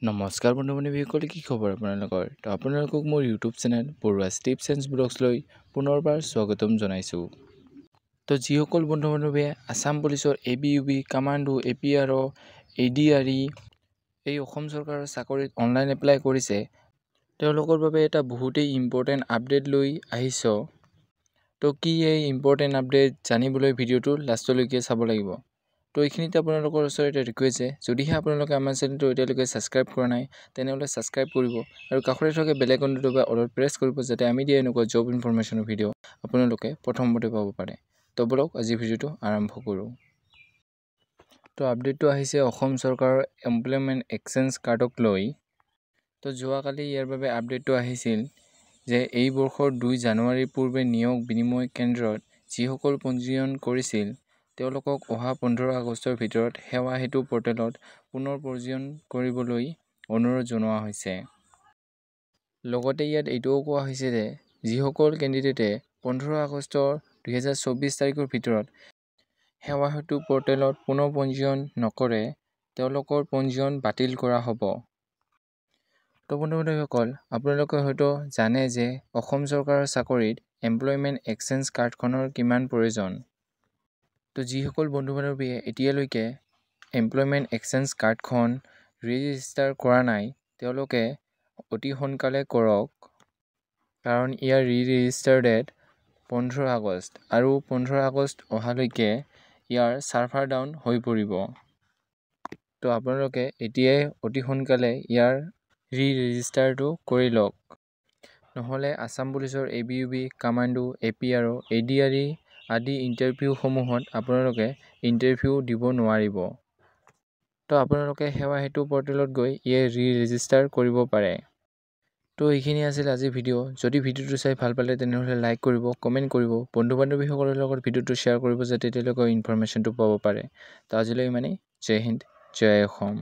নমস্কাৰ বন্ধু-বান্ধৱীসকলে, কি খবৰ আপোনালোকৰ? তো আপোনালোকক মোৰ YouTube channel Baruah tips and ব্লগছলৈ পুনৰবাৰ স্বাগতম জনাইছোঁ। তো যিসকল বন্ধু-বান্ধৱীয়ে আছাম পুলিচৰ ABUB, কামাণ্ডো, APRO, ADRE এই অসম চৰকাৰৰ চাকৰিত অনলাইন এপ্লাই কৰিছে, তেওঁলোকৰ বাবে এটা বহুতেই ইম্পৰ্টেণ্ট আপডেট লৈ আহিছোঁ। তো কি এই ইম্পৰ্টেণ্ট আপডেট জানিবলৈ ভিডিঅ'টো লাষ্টলৈকে চাব লাগিব। তো এইখিনিতে আপোনালোকৰ ওচৰত ৰিকুৱেষ্ট আছে, যদিহে আপোনালোকে আমাৰ চেনেলটো এতিয়ালৈকে ছাবস্ক্ৰাইব কৰা নাই তেনেহ'লে ছাবস্ক্ৰাইব কৰিব আৰু কাষতে থকা বেল আইকনটো দবাই অলপ প্ৰেছ কৰিব, যাতে আমি দিয়া এনেকুৱা জব ইনফৰমেশ্যনৰ ভিডিঅ' আপোনালোকে প্ৰথমতে পাব পাৰে। তো বলক আজি ভিডিঅ'টো আৰম্ভ কৰোঁ। তো আপডেটটো আহিছে অসম চৰকাৰৰ এমপ্লয়মেণ্ট এক্সচেঞ্জ কাৰ্ডক লৈ। তো যোৱাকালি ইয়াৰ বাবে আপডেটটো আহিছিল যে এই বৰ্ষৰ 2 জানুৱাৰীৰ পূৰ্বে নিয়োগ বিনিময় কেন্দ্ৰত যিসকল পঞ্জীয়ন কৰিছিল তেওঁলোকক অহা 15 আগষ্টৰ ভিতৰত সেৱা সেতু পৰ্টেলত পুনৰ পঞ্জীয়ন কৰিবলৈ অনুৰোধ জনোৱা হৈছে। লগতে ইয়াত এইটোও কোৱা হৈছে যে যিসকল কেণ্ডিডেটে 15 আগষ্ট 2024 তাৰিখৰ ভিতৰত সেৱা সেতু পৰ্টেলত পুনৰ পঞ্জীয়ন নকৰে তেওঁলোকৰ পঞ্জীয়ন বাতিল কৰা হ'ব। তো বন্ধু-বান্ধৱীসকল, আপোনালোকে হয়তো জানে যে অসম চৰকাৰৰ চাকৰিত এমপ্লয়মেণ্ট এক্সচেঞ্জ কাৰ্ডখনৰ কিমান প্ৰয়োজন। তো যিসকল বন্ধু-বান্ধৱীয়ে এতিয়ালৈকে এমপ্লয়মেণ্ট এক্সচেঞ্জ কাৰ্ডখন ৰেজিষ্টাৰ কৰা নাই তেওঁলোকে অতি সোনকালে কৰক, কাৰণ ইয়াৰ ৰেজিষ্টাৰ ডেট 15 আগষ্ট আৰু 15 আগষ্ট অহালৈকে ইয়াৰ ছাৰ্ভাৰ ডাউন হৈ পৰিব। তো আপোনালোকে এতিয়াই অতি সোনকালে ইয়াৰ ৰেজিষ্টাৰটো কৰি লওক, নহ'লে আছাম পুলিচৰ ABUB, কামাণ্ডো, APRO, ADRE আদি ইণ্টাৰভিউসমূহত আপোনালোকে ইণ্টাৰভিউ দিব নোৱাৰিব। তো আপোনালোকে সেৱা সেতু পৰ্টেলত গৈ ইয়াৰ ৰেজিষ্টাৰ কৰিব পাৰে। তো এইখিনি আছিল আজিৰ ভিডিঅ'। যদি ভিডিঅ'টো চাই ভাল পালে তেনেহ'লে লাইক কৰিব, কমেণ্ট কৰিব, বন্ধু-বান্ধৱীসকলৰ লগত ভিডিঅ'টো শ্বেয়াৰ কৰিব, যাতে তেওঁলোকে ইনফৰমেশ্যনটো পাব পাৰে। তো আজিলৈ ইমানেই। জয় হিন্দ, জয় অসম।